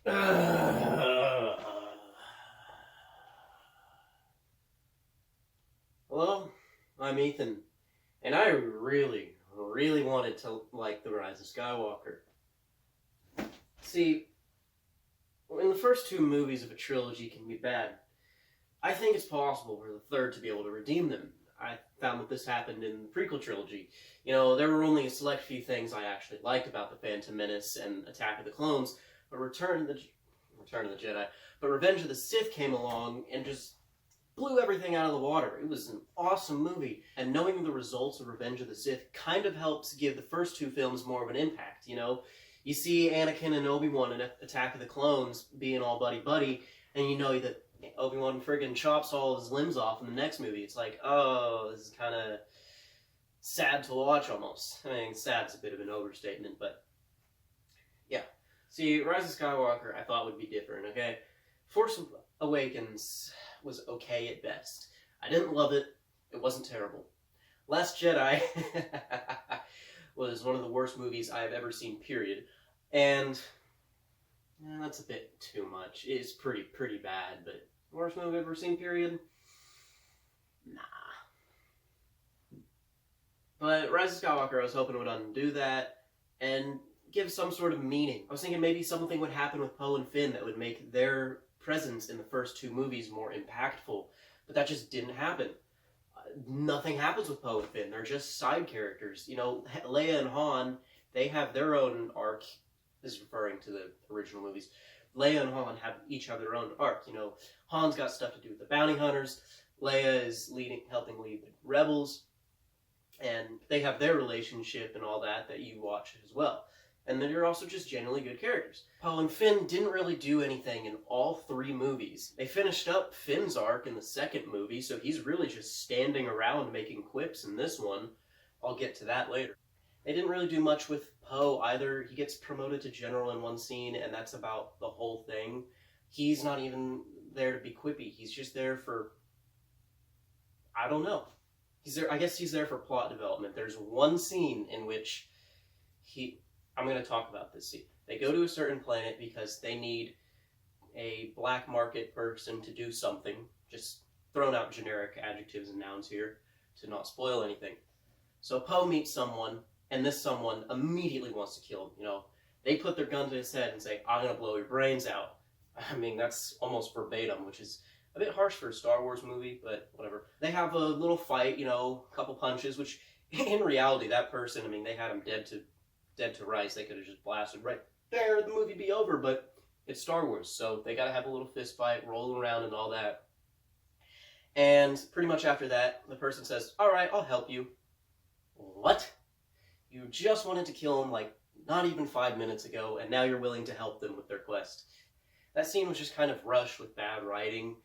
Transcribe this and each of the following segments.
Hello, I'm Ethan, and I really, really wanted to like The Rise of Skywalker. See, when the first two movies of a trilogy can be bad, I think it's possible for the third to be able to redeem them. I found that this happened in the prequel trilogy. You know, there were only a select few things I actually liked about The Phantom Menace and Attack of the Clones, but Return of the Jedi, but Revenge of the Sith came along and just blew everything out of the water. It was an awesome movie, and knowing the results of Revenge of the Sith kind of helps give the first two films more of an impact, you know? You see Anakin and Obi-Wan in Attack of the Clones being all buddy-buddy, and you know that Obi-Wan friggin' chops all of his limbs off in the next movie. It's like, oh, this is kind of sad to watch almost. I mean, sad's a bit of an overstatement, but yeah. See, Rise of Skywalker I thought would be different, okay? Force Awakens was okay at best. I didn't love it. It wasn't terrible. Last Jedi was one of the worst movies I've ever seen, period. And that's a bit too much. It's pretty bad, but worst movie I've ever seen, period? Nah. But Rise of Skywalker, I was hoping would undo that and give some sort of meaning. I was thinking maybe something would happen with Poe and Finn that would make their presence in the first two movies more impactful, but that just didn't happen. Nothing happens with Poe and Finn. They're just side characters. You know, Leia and Han, they have their own arc. This is referring to the original movies. Leia and Han each have their own arc. You know, Han's got stuff to do with the bounty hunters. Leia is helping lead the rebels, and they have their relationship and all that you watch as well. And then you're also just genuinely good characters. Poe and Finn didn't really do anything in all three movies. They finished up Finn's arc in the second movie, so he's really just standing around making quips in this one. I'll get to that later. They didn't really do much with Poe either. He gets promoted to general in one scene, and that's about the whole thing. He's not even there to be quippy. He's just there for... I don't know. I guess he's there for plot development. There's one scene in which I'm going to talk about this scene. They go to a certain planet because they need a black market person to do something. Just throwing out generic adjectives and nouns here to not spoil anything. So Poe meets someone, and this someone immediately wants to kill him. You know, they put their gun to his head and say, "I'm going to blow your brains out." I mean, that's almost verbatim, which is a bit harsh for a Star Wars movie, but whatever. They have a little fight, you know, a couple punches, which in reality, that person, I mean, they had him dead to rights. They could have just blasted right there, the movie be over, but it's Star Wars, so they gotta have a little fist fight, rolling around and all that. And pretty much after that, the person says, "Alright, I'll help you." What? You just wanted to kill him like not even 5 minutes ago, and now you're willing to help them with their quest. That scene was just kind of rushed with bad writing.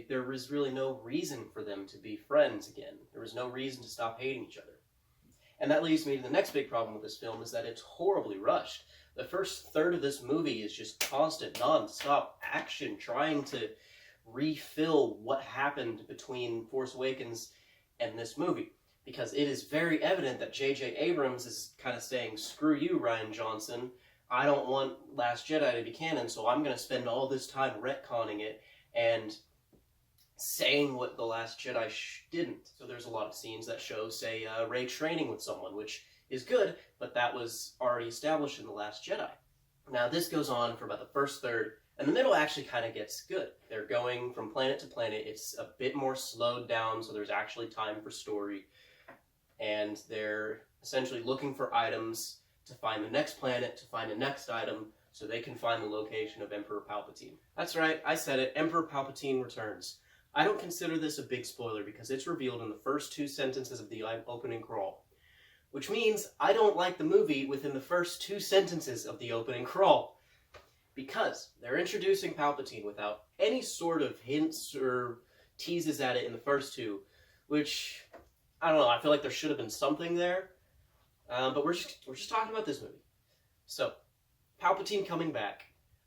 There was really no reason for them to be friends again. There was no reason to stop hating each other. And that leads me to the next big problem with this film, is that it's horribly rushed. The first third of this movie is just constant, non-stop action, trying to refill what happened between Force Awakens and this movie. Because it is very evident that J.J. Abrams is kind of saying, "Screw you, Rian Johnson. I don't want Last Jedi to be canon, so I'm going to spend all this time retconning it and saying what The Last Jedi didn't." So there's a lot of scenes that show, say, Rey training with someone, which is good, but that was already established in The Last Jedi. Now this goes on for about the first third, and the middle actually kind of gets good. They're going from planet to planet. It's a bit more slowed down, so there's actually time for story. And they're essentially looking for items to find the next planet, to find the next item, so they can find the location of Emperor Palpatine. That's right, I said it, Emperor Palpatine returns. I don't consider this a big spoiler because it's revealed in the first two sentences of the opening crawl. Which means I don't like the movie within the first two sentences of the opening crawl. Because they're introducing Palpatine without any sort of hints or teases at it in the first two, which, I don't know, I feel like there should have been something there. But we're just talking about this movie. So, Palpatine coming back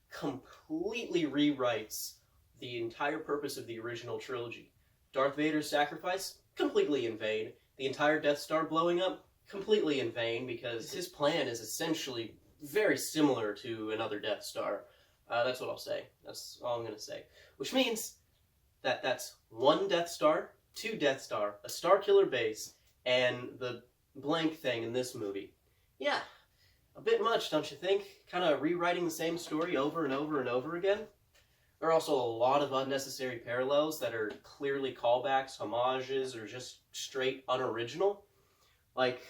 completely rewrites the entire purpose of the original trilogy. Darth Vader's sacrifice, completely in vain. The entire Death Star blowing up, completely in vain, because his plan is essentially very similar to another Death Star. That's what I'll say. That's all I'm gonna say. Which means that that's 1 Death Star, 2 Death Star, a Star Killer base, and the blank thing in this movie. Yeah, a bit much, don't you think? Kind of rewriting the same story over and over and over again. There are also a lot of unnecessary parallels that are clearly callbacks, homages, or just straight unoriginal. Like,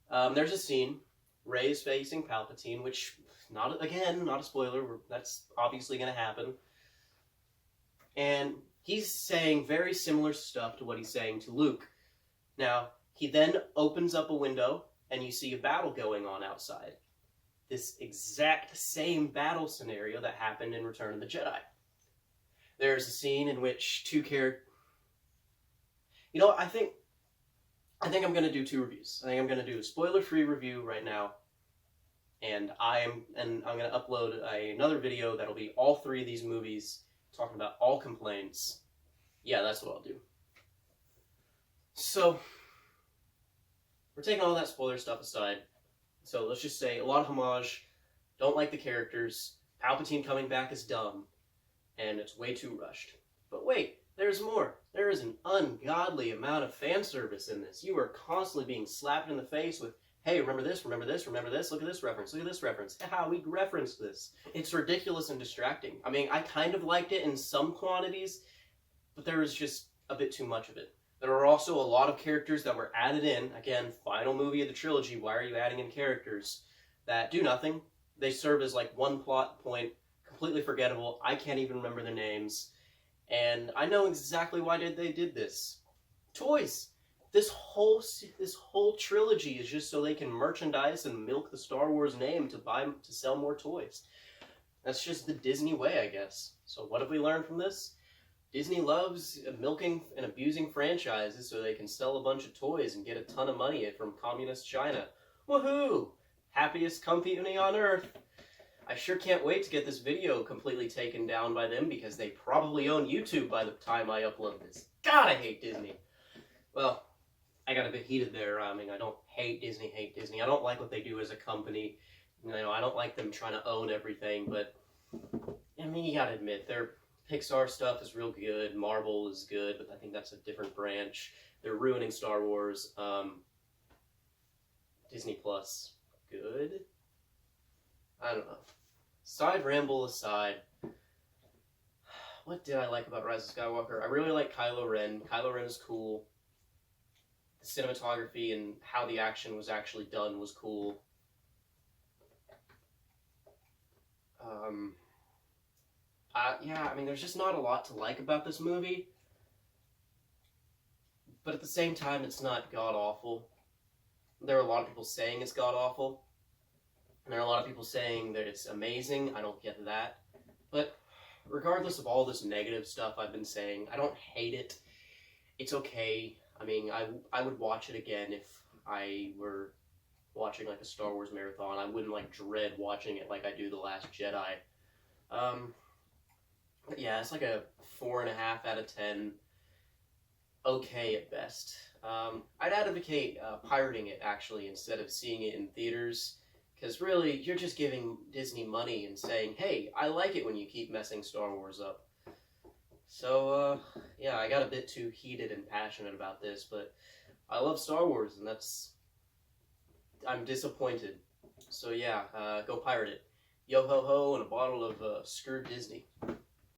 there's a scene, Rey's facing Palpatine, which, not a spoiler, that's obviously going to happen. And he's saying very similar stuff to what he's saying to Luke. Now, he then opens up a window, and you see a battle going on outside. This exact same battle scenario that happened in Return of the Jedi. There's a scene in which two characters... You know, I think I'm going to do 2 reviews. I think I'm going to do a spoiler-free review right now, and I'm going to upload another video that'll be all 3 of these movies, talking about all complaints. Yeah, that's what I'll do. So, we're taking all that spoiler stuff aside. So let's just say, a lot of homage, don't like the characters, Palpatine coming back is dumb, and it's way too rushed. But wait, there's more. There is an ungodly amount of fan service in this. You are constantly being slapped in the face with, hey, remember this, remember this, remember this, look at this reference, look at this reference. Haha, we referenced this. It's ridiculous and distracting. I mean, I kind of liked it in some quantities, but there was just a bit too much of it. There are also a lot of characters that were added in. Again, final movie of the trilogy, why are you adding in characters that do nothing? They serve as like one plot point, completely forgettable. I can't even remember their names. And I know exactly why they did this. Toys. This whole trilogy is just so they can merchandise and milk the Star Wars name to sell more toys. That's just the Disney way, I guess. So what have we learned from this? Disney loves milking and abusing franchises so they can sell a bunch of toys and get a ton of money from communist China. Woohoo! Happiest company on earth. I sure can't wait to get this video completely taken down by them because they probably own YouTube by the time I upload this. God, I hate Disney. Well, I got a bit heated there. I mean, I don't hate Disney. I don't like what they do as a company. You know, I don't like them trying to own everything, but I mean, you gotta admit, their Pixar stuff is real good. Marvel is good, but I think that's a different branch. They're ruining Star Wars. Disney Plus, good? I don't know. Side ramble aside, what did I like about Rise of Skywalker? I really like Kylo Ren. Kylo Ren is cool. The cinematography and how the action was actually done was cool. Yeah, I mean, there's just not a lot to like about this movie. But at the same time, it's not god-awful. There are a lot of people saying it's god-awful. And there are a lot of people saying that it's amazing. I don't get that. But regardless of all this negative stuff I've been saying, I don't hate it. It's okay. I mean, I would watch it again if I were watching like a Star Wars marathon. I wouldn't like dread watching it like I do The Last Jedi. But yeah, it's like a 4.5 out of 10. Okay at best. I'd advocate pirating it actually instead of seeing it in theaters. Because really, you're just giving Disney money and saying, hey, I like it when you keep messing Star Wars up. So, yeah, I got a bit too heated and passionate about this, but I love Star Wars, and I'm disappointed. So yeah, go pirate it. Yo ho ho and a bottle of screwed Disney.